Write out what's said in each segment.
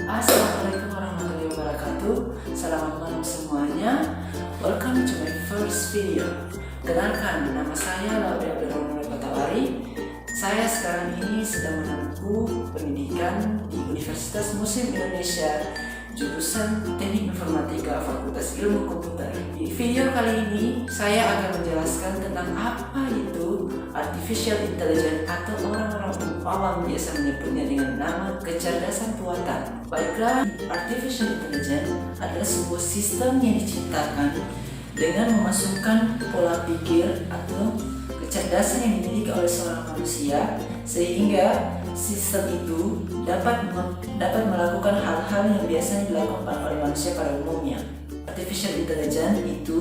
Assalamualaikum warahmatullahi wabarakatuh. Selamat malam semuanya. Welcome to my first video. Kenalkan, nama saya Laura Abdurrahman Patawari. Saya sekarang ini sedang menempuh pendidikan di Universitas Muslim Indonesia, jurusan Teknik Informatika Fakultas Ilmu Komputer. Di video kali ini saya akan menjelaskan tentang apa itu Artificial Intelligence atau orang-orang awam biasa menyebutnya dengan nama kecerdasan buatan. Baiklah, Artificial Intelligence adalah sebuah sistem yang diciptakan dengan memasukkan pola pikir atau kecerdasan yang dimiliki oleh seorang manusia, sehingga sistem itu dapat melakukan hal-hal yang biasanya dilakukan oleh manusia pada umumnya. Artificial Intelligence itu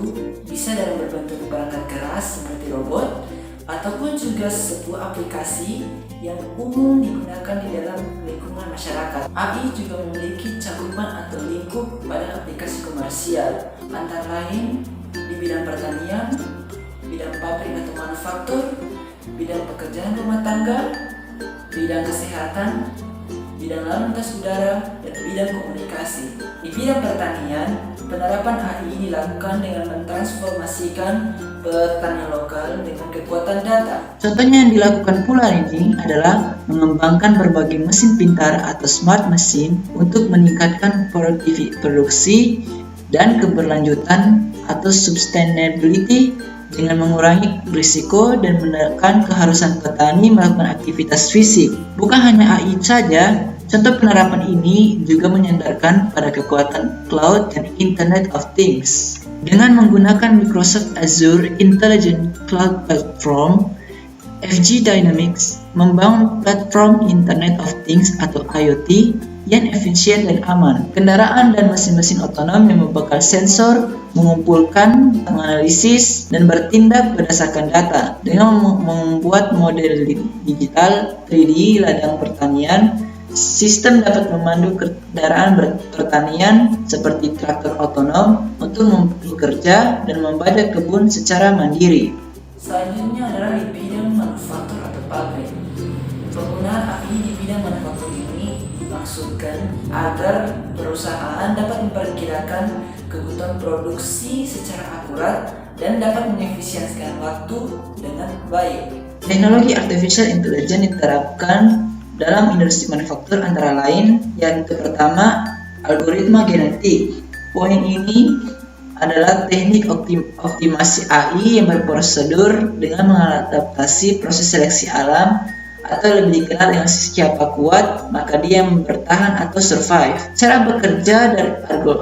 bisa dalam berbentuk perangkat keras seperti robot, ataupun juga sebuah aplikasi yang umum digunakan di dalam lingkungan masyarakat. AI juga memiliki cakupan atau lingkup pada aplikasi komersial, antara lain di bidang pertanian, bidang pabrik atau manufaktur, bidang pekerjaan rumah tangga, bidang kesehatan, bidang lalu lintas udara, dan bidang komunikasi. Di bidang pertanian, penerapan AI dilakukan dengan mentransformasikan pertanian lokal dengan kekuatan data. Contohnya yang dilakukan pula ini adalah mengembangkan berbagai mesin pintar atau smart machine untuk meningkatkan produksi dan keberlanjutan atau sustainability dengan mengurangi risiko dan menekan keharusan petani melakukan aktivitas fisik. Bukan hanya AI saja, contoh penerapan ini juga menyandarkan pada kekuatan cloud dan Internet of Things. Dengan menggunakan Microsoft Azure Intelligent Cloud Platform, FG Dynamics membangun platform Internet of Things atau IoT yang efisien dan aman. Kendaraan dan mesin-mesin otonom yang membekal sensor, mengumpulkan, menganalisis, dan bertindak berdasarkan data. Dengan membuat model digital 3D ladang pertanian, sistem dapat memandu kendaraan pertanian seperti traktor otonom untuk bekerja dan membajak kebun secara mandiri. Selanjutnya adalah di bidang manufaktur atau pabrik. Penggunaan AI di bidang manufaktur ini dimaksudkan agar perusahaan dapat memperkirakan kebutuhan produksi secara akurat dan dapat mengefisiensikan waktu dengan baik. Teknologi Artificial Intelligence diterapkan dalam industri manufaktur antara lain yang pertama, algoritma genetik. Poin ini adalah teknik optimasi AI yang berprosedur dengan mengadaptasi proses seleksi alam, atau lebih dikenal dengan siapa kuat maka dia bertahan atau survive. Cara bekerja dari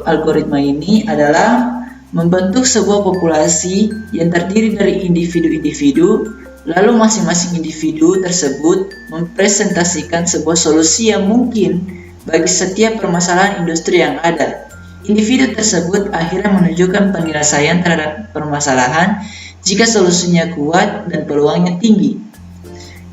algoritma ini adalah membentuk sebuah populasi yang terdiri dari individu-individu, lalu masing-masing individu tersebut mempresentasikan sebuah solusi yang mungkin bagi setiap permasalahan industri yang ada. Individu tersebut akhirnya menunjukkan penyelesaian terhadap permasalahan jika solusinya kuat dan peluangnya tinggi.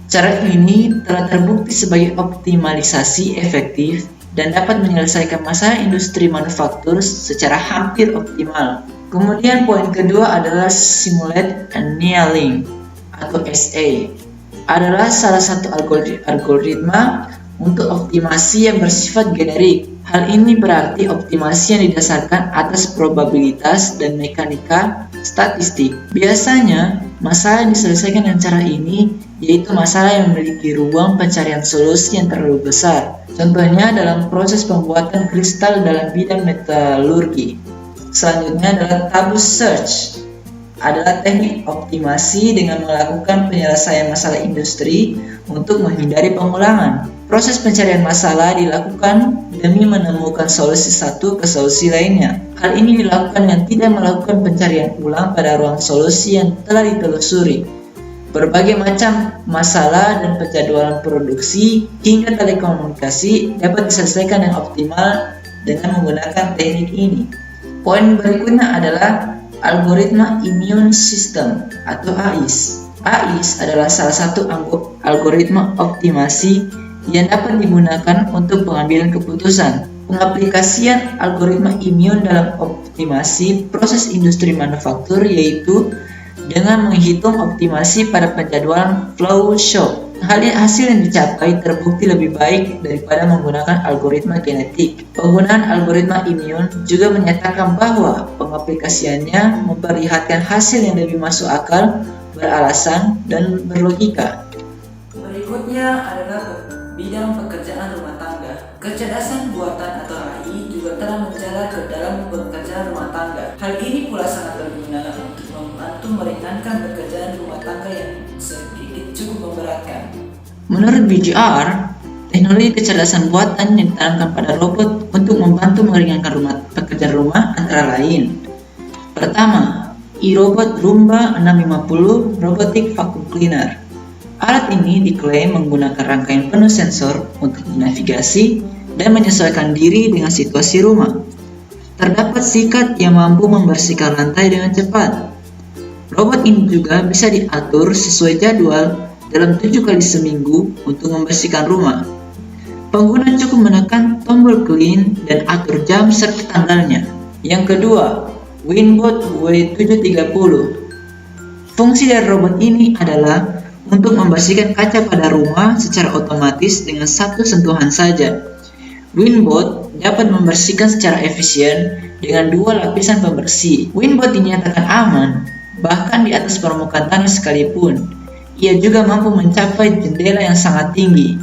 Cara ini telah terbukti sebagai optimalisasi efektif dan dapat menyelesaikan masalah industri manufaktur secara hampir optimal. Kemudian poin kedua adalah simulate annealing atau SA. Adalah salah satu algoritma untuk optimasi yang bersifat generik. Hal ini berarti optimasi yang didasarkan atas probabilitas dan mekanika statistik. Biasanya, masalah yang diselesaikan dengan cara ini yaitu masalah yang memiliki ruang pencarian solusi yang terlalu besar. Contohnya dalam proses pembuatan kristal dalam bidang metalurgi. Selanjutnya adalah tabu search. Adalah teknik optimasi dengan melakukan penyelesaian masalah industri untuk menghindari pengulangan. Proses pencarian masalah dilakukan demi menemukan solusi satu ke solusi lainnya. Hal ini dilakukan dengan tidak melakukan pencarian ulang pada ruang solusi yang telah ditelusuri. Berbagai macam masalah dan penjadwalan produksi hingga telekomunikasi dapat diselesaikan dengan optimal dengan menggunakan teknik ini. Poin berikutnya adalah algoritma immune system atau AIS. AIS adalah salah satu algoritma optimasi yang dapat digunakan untuk pengambilan keputusan. Pengaplikasian algoritma immune dalam optimasi proses industri manufaktur yaitu dengan menghitung optimasi pada penjadwalan flow show. Hasil yang dicapai terbukti lebih baik daripada menggunakan algoritma genetik. Penggunaan algoritma imun juga menyatakan bahwa pengaplikasiannya memperlihatkan hasil yang lebih masuk akal, beralasan, dan berlogika. Berikutnya adalah bidang pekerjaan rumah tangga. Kecerdasan buatan atau AI juga telah menjalar ke dalam pekerjaan rumah tangga. Hal ini pula sangat berguna untuk membantu meringankan pekerjaan rumah tangga yang sedikit cukup memberatkan. Menurut BGR, teknologi kecerdasan buatan yang ditanamkan pada robot untuk membantu meringankan pekerjaan rumah antara lain. Pertama, iRobot Roomba 650 Robotic Vacuum Cleaner. Alat ini diklaim menggunakan rangkaian penuh sensor untuk menavigasi dan menyesuaikan diri dengan situasi rumah. Terdapat sikat yang mampu membersihkan lantai dengan cepat. Robot ini juga bisa diatur sesuai jadwal dalam 7 kali seminggu untuk membersihkan rumah. Pengguna cukup menekan tombol clean dan atur jam serta tanggalnya. Yang kedua, Winbot W730. Fungsi dari robot ini adalah untuk membersihkan kaca pada rumah secara otomatis dengan satu sentuhan saja. Winbot dapat membersihkan secara efisien dengan 2 lapisan pembersih. Winbot dinyatakan aman, bahkan di atas permukaan tanah sekalipun. Ia juga mampu mencapai jendela yang sangat tinggi.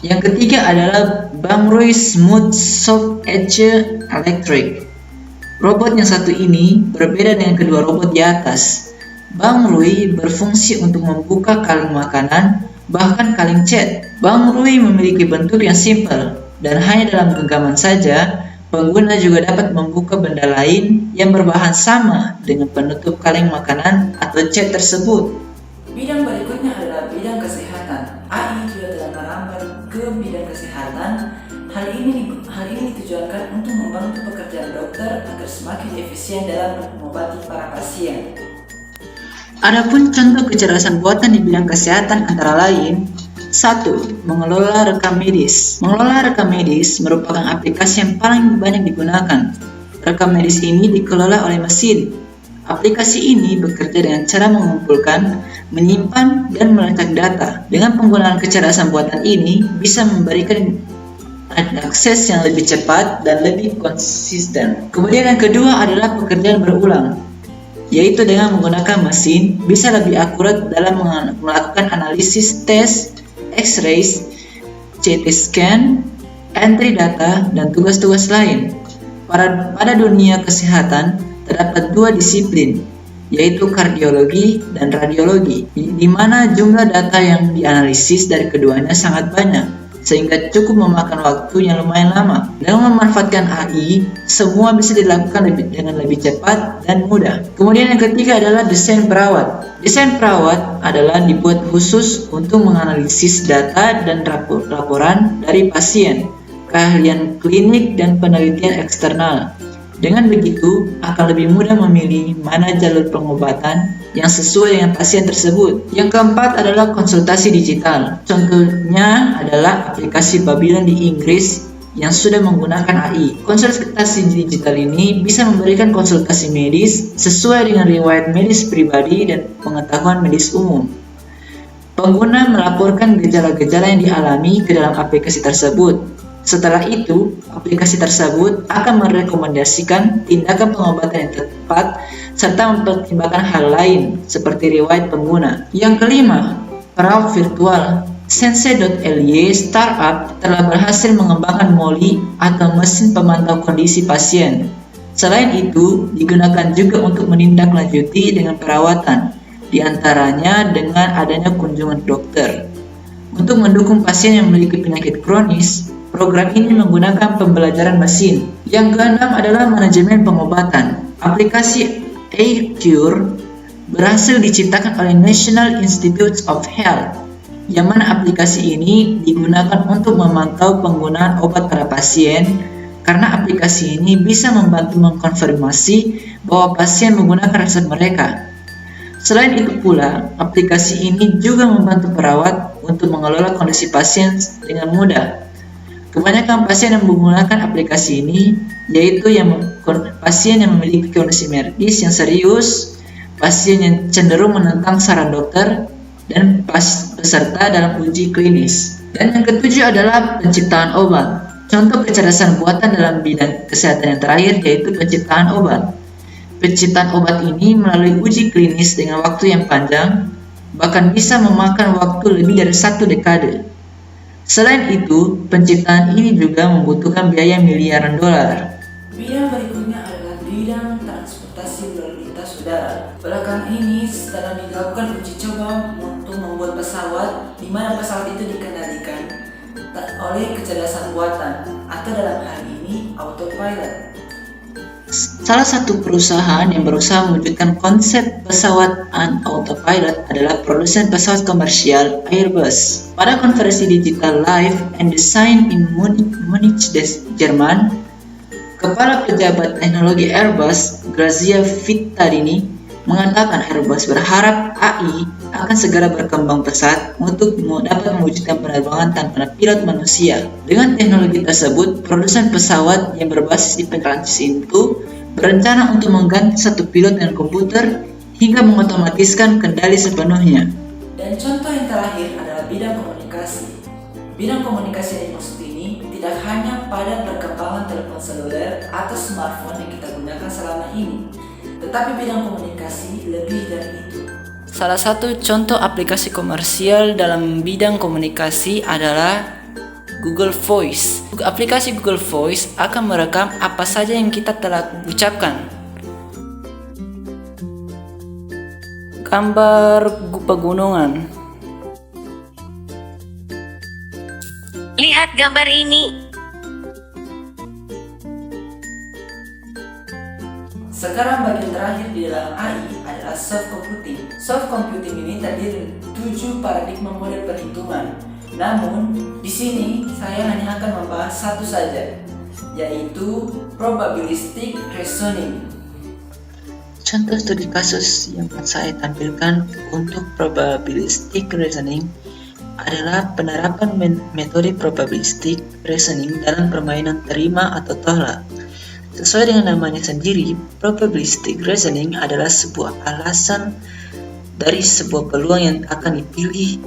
Yang ketiga adalah Bangruy Smooth Soft Edge Electric. Robot yang satu ini berbeda dengan kedua robot di atas. Bangruy berfungsi untuk membuka kaleng makanan, bahkan kaleng cat. Bangruy memiliki bentuk yang simpel, dan hanya dalam genggaman saja, pengguna juga dapat membuka benda lain yang berbahan sama dengan penutup kaleng makanan atau cat tersebut. Bidang berikutnya adalah bidang kesehatan. AI juga telah merambat ke bidang kesehatan. Hal ini ditujukan untuk membantu pekerjaan dokter agar semakin efisien dalam mengobati para pasien. Adapun contoh kecerdasan buatan di bidang kesehatan antara lain: 1. Mengelola rekam medis. Mengelola rekam medis merupakan aplikasi yang paling banyak digunakan. Rekam medis ini dikelola oleh mesin. Aplikasi ini bekerja dengan cara mengumpulkan, menyimpan, dan melacak data. Dengan penggunaan kecerdasan buatan ini bisa memberikan akses yang lebih cepat dan lebih konsisten. Kemudian yang kedua adalah pekerjaan berulang, yaitu dengan menggunakan mesin bisa lebih akurat dalam melakukan analisis tes, X-rays, CT scan, entry data, dan tugas-tugas lain. Pada dunia kesehatan terdapat 2 disiplin, yaitu kardiologi dan radiologi, di mana jumlah data yang dianalisis dari keduanya sangat banyak, sehingga cukup memakan waktu yang lumayan lama. Dengan memanfaatkan AI, semua bisa dilakukan dengan lebih cepat dan mudah. Kemudian yang ketiga adalah desain perawat. Desain perawat adalah dibuat khusus untuk menganalisis data dan laporan dari pasien, keahlian klinik, dan penelitian eksternal. Dengan begitu, akan lebih mudah memilih mana jalur pengobatan yang sesuai dengan pasien tersebut. Yang keempat adalah konsultasi digital. Contohnya adalah aplikasi Babylon di Inggris yang sudah menggunakan AI. Konsultasi digital ini bisa memberikan konsultasi medis sesuai dengan riwayat medis pribadi dan pengetahuan medis umum. Pengguna melaporkan gejala-gejala yang dialami ke dalam aplikasi tersebut. Setelah itu, aplikasi tersebut akan merekomendasikan tindakan pengobatan yang tepat serta mempertimbangkan hal lain seperti riwayat pengguna. Yang kelima, perawat virtual. Sensei.ly startup telah berhasil mengembangkan Molly atau mesin pemantau kondisi pasien. Selain itu, digunakan juga untuk menindaklanjuti dengan perawatan, diantaranya dengan adanya kunjungan dokter. Untuk mendukung pasien yang memiliki penyakit kronis, program ini menggunakan pembelajaran mesin. Yang keenam adalah manajemen pengobatan. Aplikasi AirCure berhasil diciptakan oleh National Institutes of Health, yang mana aplikasi ini digunakan untuk memantau penggunaan obat pada pasien, karena aplikasi ini bisa membantu mengkonfirmasi bahwa pasien menggunakan resep mereka. Selain itu pula, aplikasi ini juga membantu perawat untuk mengelola kondisi pasien dengan mudah. Kebanyakan pasien yang menggunakan aplikasi ini yaitu pasien yang memiliki kondisi medis yang serius, pasien yang cenderung menentang saran dokter, dan peserta dalam uji klinis. Dan yang ketujuh adalah penciptaan obat. Contoh kecerdasan buatan dalam bidang kesehatan yang terakhir yaitu penciptaan obat. Penciptaan obat ini melalui uji klinis dengan waktu yang panjang, bahkan bisa memakan waktu lebih dari 1 dekade. Selain itu, penciptaan ini juga membutuhkan biaya miliaran dolar. Bidang berikutnya adalah bidang transportasi lalu lintas udara. Belakangan ini sedang dilakukan uji coba untuk membuat pesawat di mana pesawat itu dikendalikan oleh kecerdasan buatan atau dalam hal ini autopilot. Salah satu perusahaan yang berusaha mewujudkan konsep pesawat autopilot adalah produsen pesawat komersial Airbus. Pada konferensi digital Life and Design in Munich, Jerman, Kepala Pejabat Teknologi Airbus, Grazia Vittarini, mengatakan Airbus berharap AI akan segera berkembang pesat untuk dapat mewujudkan penerbangan tanpa pilot manusia. Dengan teknologi tersebut, produsen pesawat yang berbasis di Perancis itu berencana untuk mengganti satu pilot dengan komputer hingga mengotomatiskan kendali sepenuhnya. Dan contoh yang terakhir adalah bidang komunikasi. Bidang komunikasi yang dimaksud ini tidak hanya pada perkembangan telepon seluler atau smartphone yang kita gunakan selama ini, tetapi bidang komunikasi lebih dari itu. Salah satu contoh aplikasi komersial dalam bidang komunikasi adalah Google Voice. Aplikasi Google Voice akan merekam apa saja yang kita telah ucapkan. Gambar pegunungan. Lihat gambar ini. Sekarang bagian terakhir di dalam AI adalah soft computing. Soft computing ini terdiri dari 7 paradigma model perhitungan. Namun, di sini saya hanya akan membahas satu saja, yaitu probabilistic reasoning. Contoh studi kasus yang akan saya tampilkan untuk probabilistic reasoning adalah penerapan metode probabilistic reasoning dalam permainan terima atau tolak. Sesuai dengan namanya sendiri, probabilistic reasoning adalah sebuah alasan dari sebuah peluang yang akan dipilih.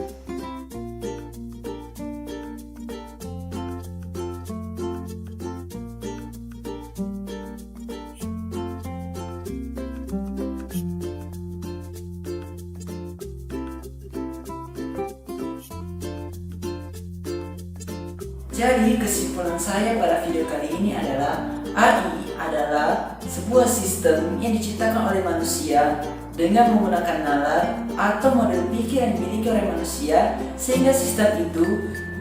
Jadi kesimpulan saya pada video kali ini adalah AI adalah sebuah sistem yang diciptakan oleh manusia dengan menggunakan nalar atau model pikir yang dimiliki oleh manusia, sehingga sistem itu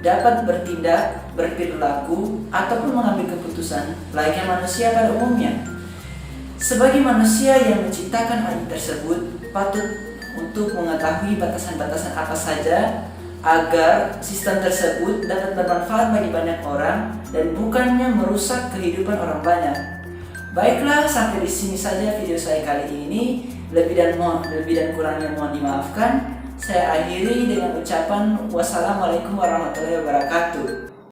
dapat bertindak, berperilaku, ataupun mengambil keputusan layaknya manusia pada umumnya. Sebagai manusia yang menciptakan AI tersebut, patut untuk mengetahui batasan-batasan apa saja agar sistem tersebut dapat bermanfaat bagi banyak orang dan bukannya merusak kehidupan orang banyak. Baiklah, sampai di sini saja video saya kali ini. Lebih dan kurangnya mohon dimaafkan. Saya akhiri dengan ucapan wassalamualaikum warahmatullahi wabarakatuh.